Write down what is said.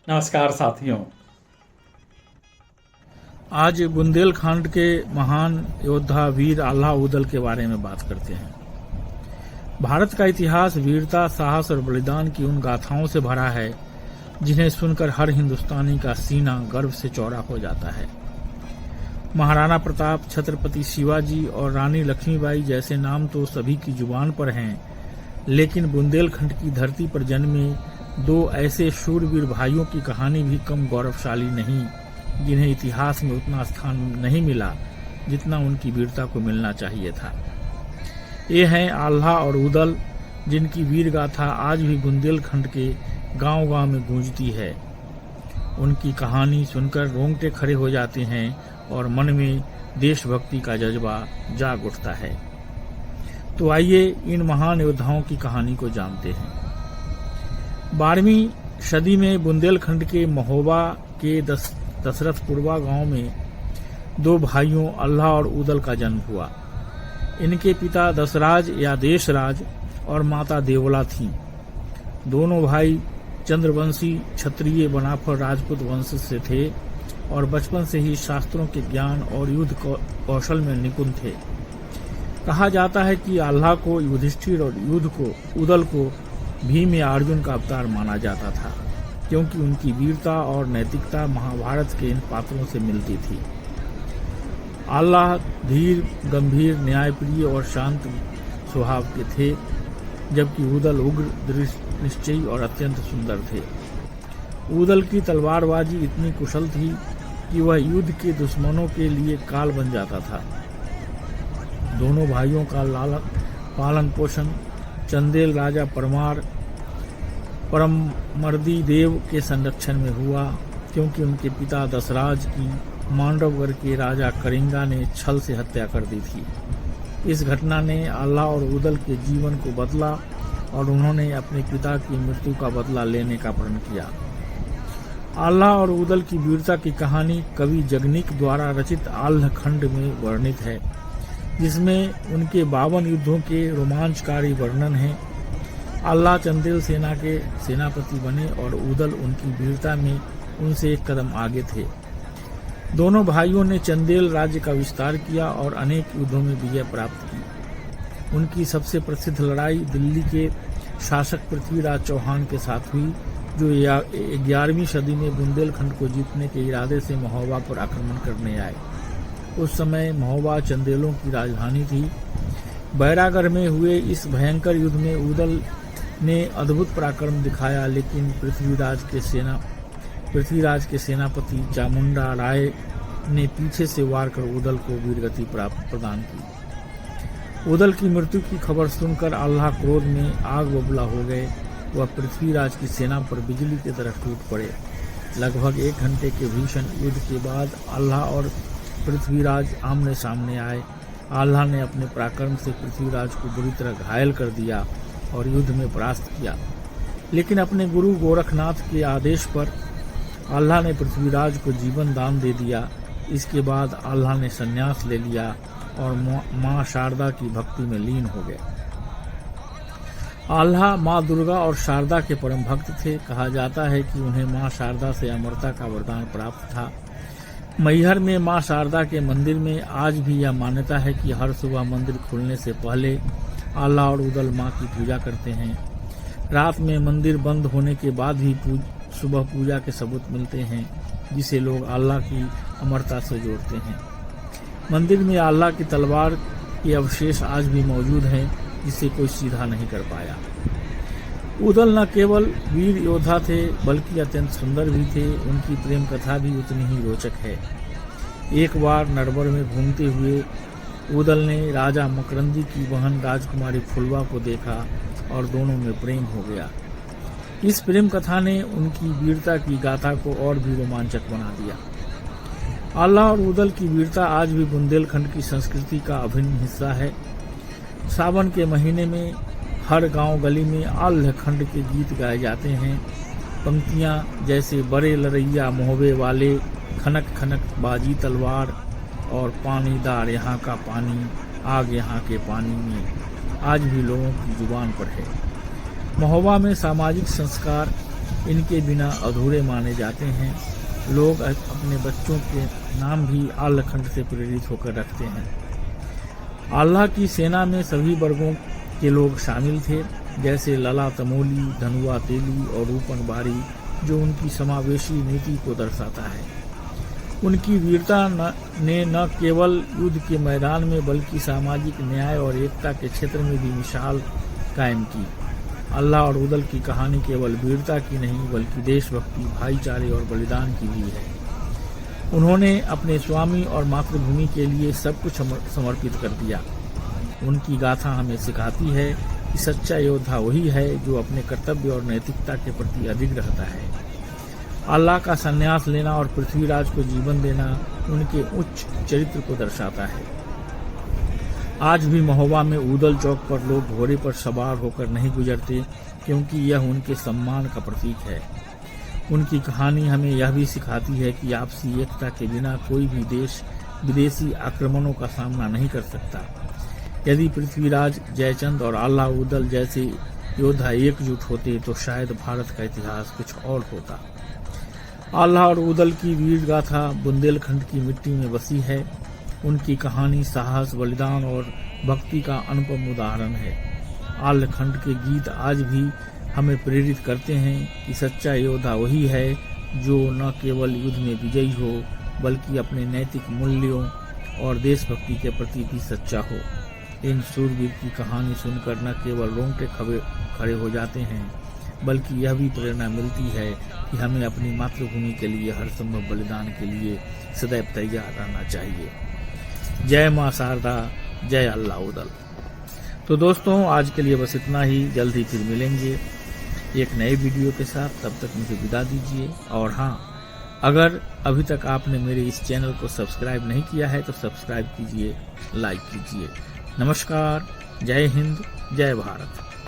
नमस्कार साथियों। आज बुंदेलखंड के महान योद्धा वीर आल्हा उदल के बारे में बात करते हैं। भारत का इतिहास वीरता, साहस और बलिदान की उन गाथाओं से भरा है जिन्हें सुनकर हर हिंदुस्तानी का सीना गर्व से चौड़ा हो जाता है। महाराणा प्रताप, छत्रपति शिवाजी और रानी लक्ष्मीबाई जैसे नाम तो सभी की जुबान पर हैं, लेकिन बुंदेलखंड की धरती पर जन्मे दो ऐसे शूरवीर भाइयों की कहानी भी कम गौरवशाली नहीं, जिन्हें इतिहास में उतना स्थान नहीं मिला जितना उनकी वीरता को मिलना चाहिए था। ये हैं आल्हा और उदल, जिनकी वीर गाथा आज भी बुंदेलखंड के गांव-गांव में गूंजती है। उनकी कहानी सुनकर रोंगटे खड़े हो जाते हैं और मन में देशभक्ति का जज्बा जाग उठता है। तो आइए इन महान योद्धाओं की कहानी को जानते हैं। 12वीं सदी में बुंदेलखंड के महोबा के दशरथपुरवा गांव में दो भाइयों आल्हा और उदल का जन्म हुआ। इनके पिता दशराज या देशराज और माता देवला थीं। दोनों भाई चंद्रवंशी क्षत्रिय बनाफर राजपूत वंश से थे और बचपन से ही शास्त्रों के ज्ञान और युद्ध कौशल में निपुण थे। कहा जाता है कि आल्हा को युधिष्ठिर और उदल को भीम या अर्जुन का अवतार माना जाता था, क्योंकि उनकी वीरता और नैतिकता महाभारत के इन पात्रों से मिलती थी। आल्हा धीर, गंभीर, न्यायप्रिय और शांत स्वभाव के थे, जबकि उदल उग्र, दृढ़ निश्चयी और अत्यंत सुंदर थे। उदल की तलवारबाजी इतनी कुशल थी कि वह युद्ध के दुश्मनों के लिए काल बन जाता था। दोनों भाइयों का पालन पोषण चंदेल राजा परमर्दी देव के संरक्षण में हुआ, क्योंकि उनके पिता दशराज की मांडवगढ़ के राजा कलिंगा ने छल से हत्या कर दी थी। इस घटना ने आल्हा और उदल के जीवन को बदला और उन्होंने अपने पिता की मृत्यु का बदला लेने का प्रण किया। आल्हा और उदल की वीरता की कहानी कवि जगनीक द्वारा रचित आल्हा खंड में वर्णित है, जिसमें उनके 52 युद्धों के रोमांचकारी वर्णन है। आल्हा चंदेल सेना के सेनापति बने और उदल उनकी वीरता में उनसे एक कदम आगे थे। दोनों भाइयों ने चंदेल राज्य का विस्तार किया और अनेक युद्धों में विजय प्राप्त की। उनकी सबसे प्रसिद्ध लड़ाई दिल्ली के शासक पृथ्वीराज चौहान के साथ हुई, जो 11वीं सदी में बुंदेलखंड को जीतने के इरादे से महोबा पर आक्रमण करने आए। उस समय महोबा चंदेलों की राजधानी थी। बैरागढ़ में हुए इस भयंकर युद्ध में उदल ने अद्भुत पराक्रम दिखाया, लेकिन पृथ्वीराज के सेनापति चामुंडा राय ने पीछे से वार कर उदल को वीरगति प्रदान की। उदल की मृत्यु की खबर सुनकर आल्हा क्रोध में आग बबूला हो गए। वह पृथ्वीराज की सेना पर बिजली की तरह टूट पड़े। लगभग 1 घंटे के भीषण युद्ध के बाद आल्हा और पृथ्वीराज आमने सामने आए। आल्हा ने अपने पराक्रम से पृथ्वीराज को बुरी तरह घायल कर दिया और युद्ध में परास्त किया, लेकिन अपने गुरु गोरखनाथ के आदेश पर आल्हा ने पृथ्वीराज को जीवन दान दे दिया। इसके बाद आल्हा ने संन्यास ले लिया और मां शारदा की भक्ति में लीन हो गए। आल्हा मां दुर्गा और शारदा के परम भक्त थे। कहा जाता है कि उन्हें मां शारदा से अमरता का वरदान प्राप्त था। मैहर में मां शारदा के मंदिर में आज भी यह मान्यता है कि हर सुबह मंदिर खुलने से पहले आल्हा और उदल मां की पूजा करते हैं। रात में मंदिर बंद होने के बाद भी सुबह पूजा के सबूत मिलते हैं, जिसे लोग आल्हा की अमरता से जोड़ते हैं। मंदिर में आल्हा की तलवार के अवशेष आज भी मौजूद हैं, जिसे कोई सीधा नहीं कर पाया। उदल न केवल वीर योद्धा थे, बल्कि अत्यंत सुंदर भी थे। उनकी प्रेम कथा भी उतनी ही रोचक है। एक बार नरवर में घूमते हुए उदल ने राजा मकरंदी की बहन राजकुमारी फुलवा को देखा और दोनों में प्रेम हो गया। इस प्रेम कथा ने उनकी वीरता की गाथा को और भी रोमांचक बना दिया। आल्हा और उदल की वीरता आज भी बुंदेलखंड की संस्कृति का अभिन्न हिस्सा है। सावन के महीने में हर गांव गली में आल्हा खंड के गीत गाए जाते हैं। पंक्तियां जैसे बड़े लड़ैया मोहबे वाले, खनक खनक बाजी तलवार और पानीदार यहाँ का पानी, आग यहाँ के पानी में आज भी लोगों की जुबान पर है। महोबा में सामाजिक संस्कार इनके बिना अधूरे माने जाते हैं। लोग अपने बच्चों के नाम भी आल्हा खंड से प्रेरित होकर रखते हैं। आल्हा की सेना में सभी वर्गों के लोग शामिल थे, जैसे लला तमोली, धनुआ तेली और रूपन बारी, जो उनकी समावेशी नीति को दर्शाता है। उनकी वीरता ने न केवल युद्ध के मैदान में बल्कि सामाजिक न्याय और एकता के क्षेत्र में भी मिसाल कायम की। आल्हा और उदल की कहानी केवल वीरता की नहीं बल्कि देशभक्ति, भाईचारे और बलिदान की भी है। उन्होंने अपने स्वामी और मातृभूमि के लिए सब कुछ समर्पित कर दिया। उनकी गाथा हमें सिखाती है कि सच्चा योद्धा वही है जो अपने कर्तव्य और नैतिकता के प्रति अडिग रहता है। आल्हा का संन्यास लेना और पृथ्वीराज को जीवन देना उनके उच्च चरित्र को दर्शाता है। आज भी महोबा में ऊदल चौक पर लोग घोड़े पर सवार होकर नहीं गुजरते, क्योंकि यह उनके सम्मान का प्रतीक है। उनकी कहानी हमें यह भी सिखाती है कि आपसी एकता के बिना कोई भी देश विदेशी आक्रमणों का सामना नहीं कर सकता। यदि पृथ्वीराज, जयचंद और आल्हा उदल जैसे योद्धा एकजुट होते तो शायद भारत का इतिहास कुछ और होता। आल्हा और उदल की वीर गाथा बुंदेलखंड की मिट्टी में बसी है। उनकी कहानी साहस, बलिदान और भक्ति का अनुपम उदाहरण है। आल्हा खंड के गीत आज भी हमें प्रेरित करते हैं कि सच्चा योद्धा वही है जो न केवल युद्ध में विजयी हो बल्कि अपने नैतिक मूल्यों और देशभक्ति के प्रति भी सच्चा हो। इन सूरवीर की कहानी सुनकर न केवल रोंगटे खड़े हो जाते हैं बल्कि यह भी प्रेरणा मिलती है कि हमें अपनी मातृभूमि के लिए हर संभव बलिदान के लिए सदैव तैयार रहना चाहिए। जय मां शारदा, जय आल्हा उदल। तो दोस्तों, आज के लिए बस इतना ही। जल्द ही फिर मिलेंगे एक नए वीडियो के साथ। तब तक मुझे विदा दीजिए। और हाँ, अगर अभी तक आपने मेरे इस चैनल को सब्सक्राइब नहीं किया है तो सब्सक्राइब कीजिए, लाइक कीजिए। नमस्कार, जय हिंद, जय भारत।